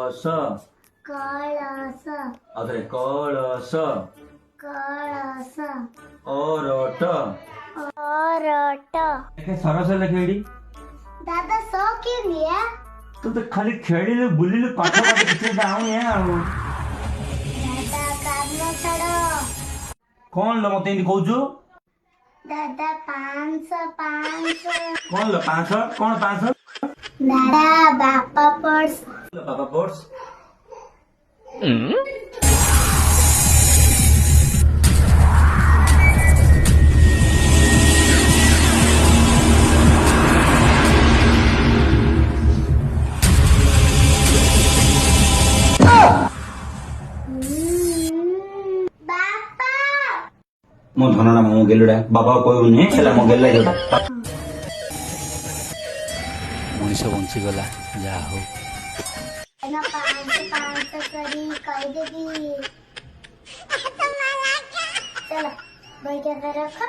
कलश कलश अरे कलश कलश ओरट ओरट सरस लिखे दादा सो क्यों लिया तू तो खाली खेल बुलिलु पाठ किसी जाऊँ दादा काम छड़ो कौन लो मत कहू दादा 500 कौन लो 500 कौन 500 दादा बापा पर्स बाबा पर्स बापा मो धन ना मो गेलुडा बाबा कहूनी मो गेला जोटा मनीष बंचीगला जा हो 500 करी कह देगी चलो बैठ के रखो